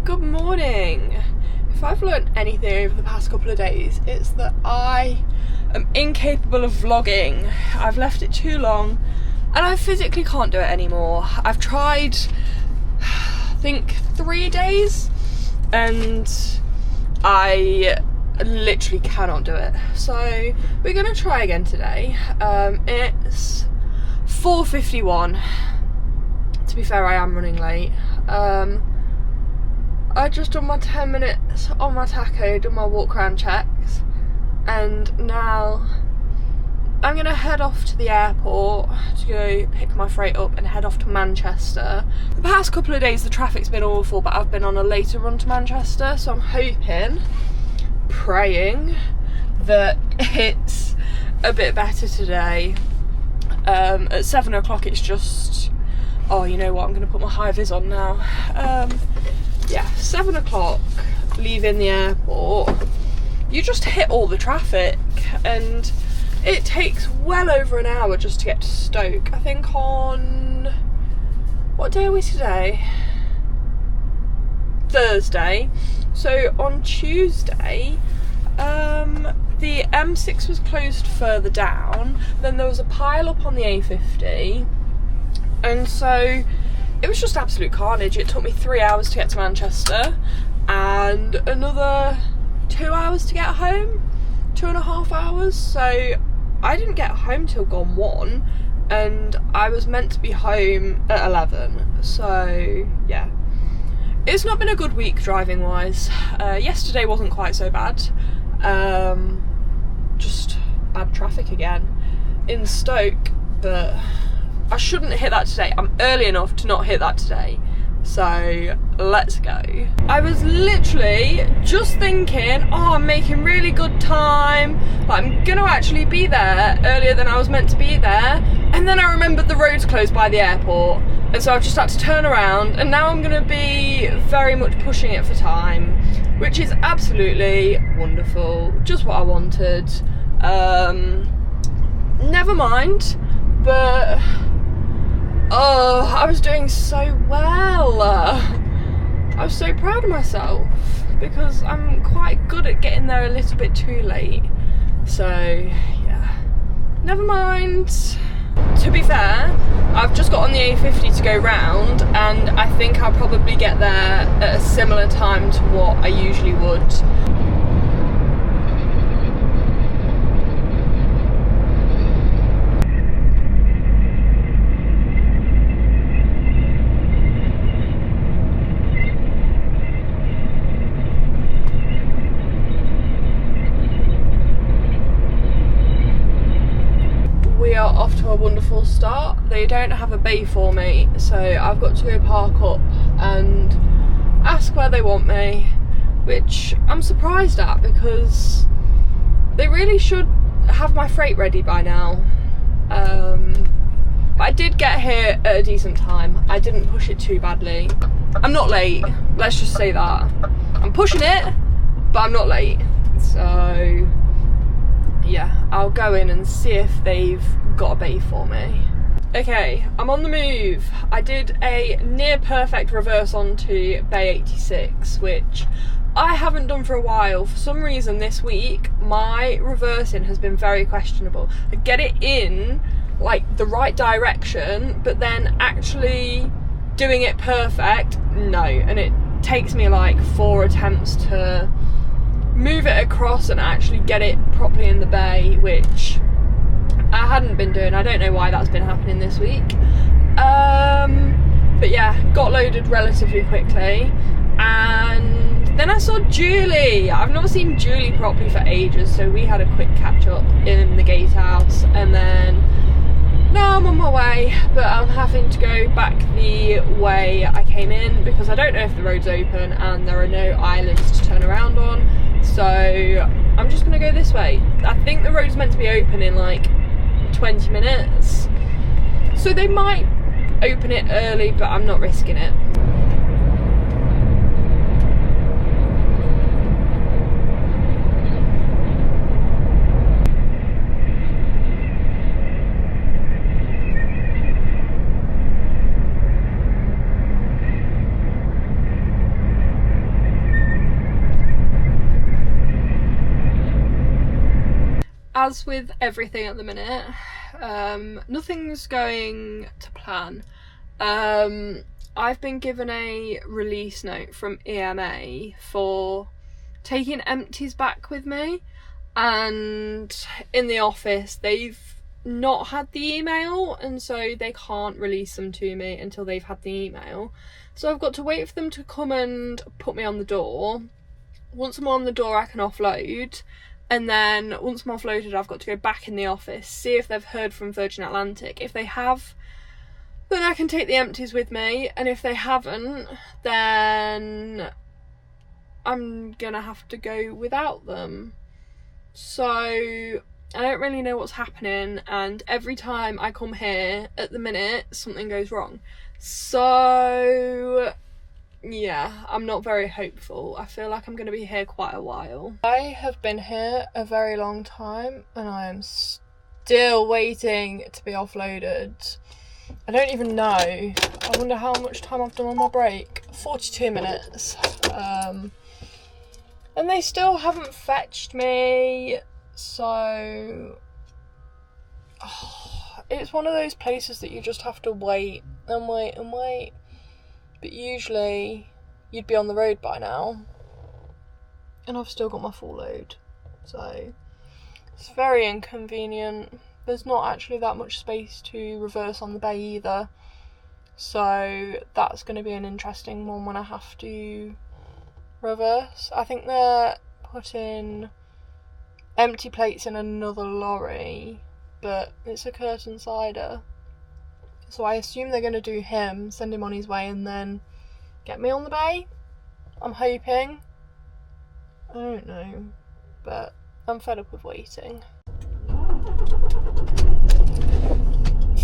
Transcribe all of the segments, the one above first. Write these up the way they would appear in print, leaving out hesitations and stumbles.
Good morning. If I've learned anything over the past couple of days, it's that I am incapable of vlogging. I've left it too long and I physically can't do it anymore. I've tried, I think, 3 days and I literally cannot do it. So we're gonna try again today. It's 4:51. To be fair, I am running late. I just done my 10 minutes on my taco, done my walk around checks, and now I'm gonna head off to the airport to go pick my freight up and head off to Manchester. The past couple of days the traffic's been awful, but I've been on a later run to Manchester, so I'm hoping, praying that it's a bit better today. At 7 o'clock it's just, oh, you know what, I'm gonna put my high vis on now. Yeah, 7 o'clock, leaving the airport, you just hit all the traffic and it takes well over an hour just to get to Stoke. I think on, what day are we today? Thursday. So on Tuesday, the M6 was closed further down, then there was a pile up on the A50, and so it was just absolute carnage. It took me 3 hours to get to Manchester and another 2 hours to get home, 2.5 hours. So I didn't get home till gone 1 and I was meant to be home at 11. So yeah, it's not been a good week driving wise. Yesterday wasn't quite so bad. Just bad traffic again in Stoke, but I shouldn't hit that today. I'm early enough to not hit that today. So let's go. I was literally just thinking, oh, I'm making really good time. Like, I'm gonna actually be there earlier than I was meant to be there. And then I remembered the road's closed by the airport. And so I've just had to turn around and now I'm gonna be very much pushing it for time, which is absolutely wonderful. Just what I wanted. Never mind, but oh, I was doing so well. I was so proud of myself because I'm quite good at getting there a little bit too late. So yeah, never mind. To be fair, I've just got on the A50 to go round and I think I'll probably get there at a similar time to what I usually would. Off to a wonderful start. They don't have a bay for me, so I've got to go park up and ask where they want me, which I'm surprised at because they really should have my freight ready by now. But I did get here at a decent time. I didn't push it too badly. I'm not late, let's just say that. I'm pushing it, but I'm not late. So yeah, I'll go in and see if they've got a bay for me. Okay, I'm on the move. I did a near perfect reverse onto Bay 86, which I haven't done for a while. For some reason this week, my reversing has been very questionable. I get it in like the right direction, but then actually doing it perfect, no. And it takes me like 4 attempts to move it across and actually get it properly in the bay, which I hadn't been doing. I don't know why that's been happening this week. But yeah, got loaded relatively quickly. And then I saw Julie. I've not seen Julie properly for ages, so we had a quick catch up in the gatehouse. And then now I'm on my way, but I'm having to go back the way I came in because I don't know if the road's open and there are no islands to turn around on. So I'm just gonna go this way. I think the road's meant to be open in like 20 minutes. So they might open it early, but I'm not risking it. as with everything at the minute, nothing's going to plan. I've been given a release note from EMA for taking empties back with me, and in the office they've not had the email, and so they can't release them to me until they've had the email. So I've got to wait for them to come and put me on the door. Once I'm on the door I can offload, and then once I'm offloaded I've got to go back in the office, see if they've heard from Virgin Atlantic. If they have, then I can take the empties with me, and if they haven't, then I'm gonna have to go without them. So I don't really know what's happening, and every time I come here at the minute something goes wrong. So yeah, I'm not very hopeful. I feel like I'm going to be here quite a while. I have been here a very long time and I am still waiting to be offloaded. I don't even know. I wonder how much time I've done on my break. 42 minutes. And they still haven't fetched me. So it's one of those places that you just have to wait and wait and wait. But usually you'd be on the road by now, and I've still got my full load, so it's very inconvenient. There's not actually that much space to reverse on the bay either, so that's going to be an interesting one when I have to reverse. I think they're putting empty plates in another lorry, but it's a curtain sider. So I assume they're going to do him, send him on his way, and then get me on the bay. I'm hoping. I don't know, but I'm fed up with waiting.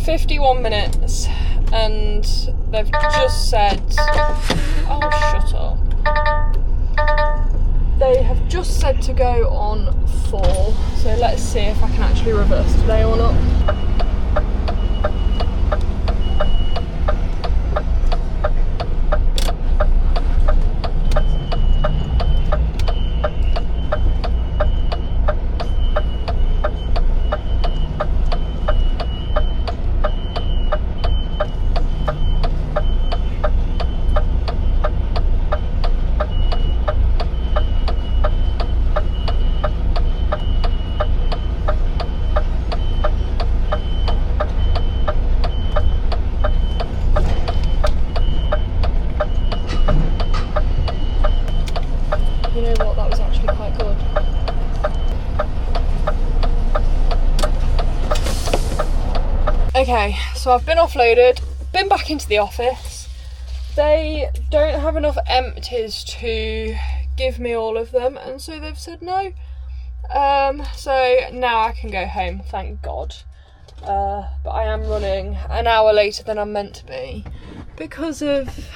51 minutes, and they've just said, oh, shut up. They have just said to go on 4, so let's see if I can actually reverse today or not. Okay, so I've been offloaded, been back into the office. They don't have enough empties to give me all of them, and so they've said no. So now I can go home, thank God. But I am running an hour later than I'm meant to be because of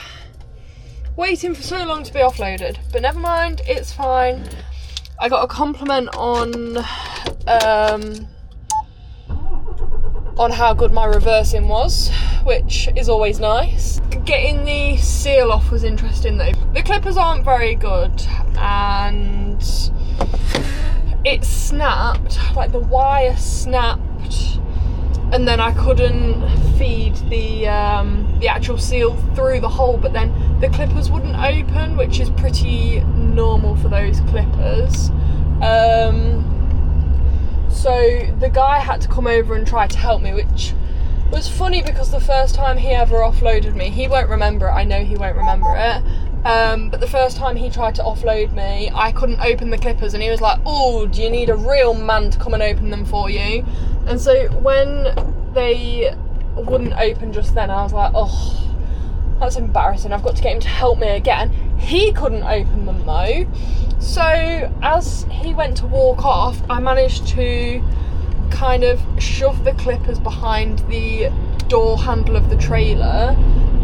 waiting for so long to be offloaded. But never mind, it's fine. I got a compliment on how good my reversing was, which is always nice. Getting the seal off was interesting though. The clippers aren't very good, and it snapped, like the wire snapped, and then I couldn't feed the actual seal through the hole, but then the clippers wouldn't open, which is pretty normal for those clippers. So the guy had to come over and try to help me, which was funny because the first time he ever offloaded me, he won't remember it, I know he won't remember it, but the first time he tried to offload me, I couldn't open the clippers, and he was like, oh, do you need a real man to come and open them for you? And so when they wouldn't open just then, I was like, oh, that's embarrassing, I've got to get him to help me again. He couldn't open them though. So as he went to walk off, I managed to kind of shove the clippers behind the door handle of the trailer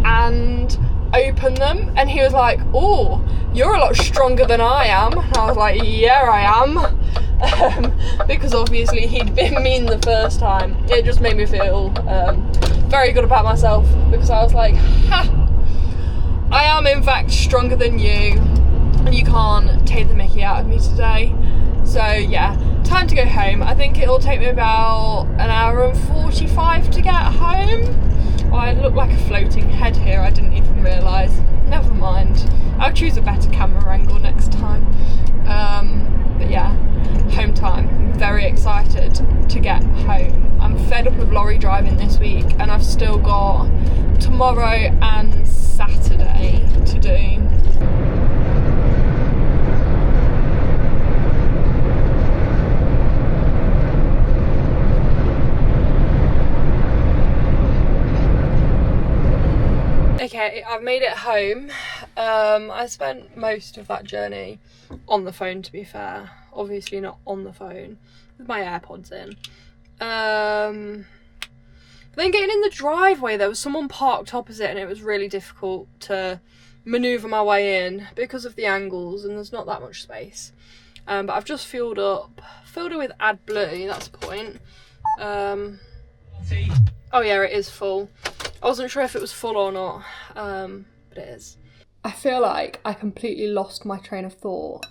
and open them, and he was like, oh, you're a lot stronger than I am. And I was like, yeah, I am. Because obviously he'd been mean the first time. It just made me feel very good about myself, because I was like, ha, I am in fact stronger than you, and you can't take the mickey out of me today. So yeah, time to go home. I think it'll take me about an hour and 45 to get home. Oh, I look like a floating head here, I didn't even realise. Never mind. I'll choose a better camera angle next time. But yeah, home time. I'm very excited to get home. I'm fed up of lorry driving this week, and I've still got tomorrow and Saturday to do. Okay, I've made it home. I spent most of that journey on the phone, to be fair. Obviously not on the phone, with my AirPods in. Then getting in the driveway, there was someone parked opposite and it was really difficult to manoeuvre my way in because of the angles and there's not that much space. But I've just filled it with AdBlue, that's the point. Oh yeah, it is full. I wasn't sure if it was full or not, but it is. I feel like I completely lost my train of thought.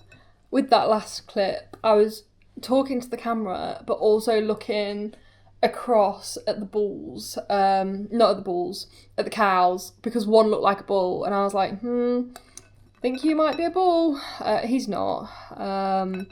With that last clip, I was talking to the camera, but also looking across at the bulls, not at the bulls, at the cows, because one looked like a bull, and I was like, think he might be a bull. He's not. But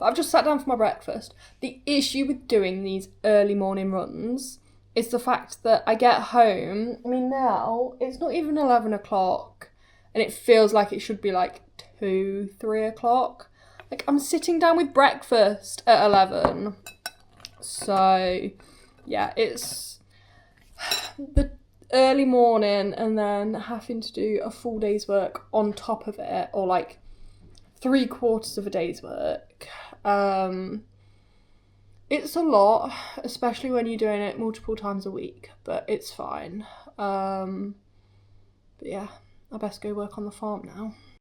I've just sat down for my breakfast. The issue with doing these early morning runs is the fact that I get home, I mean now, it's not even 11 o'clock, and it feels like it should be like 2, 3 o'clock. Like, I'm sitting down with breakfast at 11. So, yeah, it's the early morning and then having to do a full day's work on top of it, or like 3/4 of a day's work. It's a lot, especially when you're doing it multiple times a week, but it's fine. But yeah, I best go work on the farm now.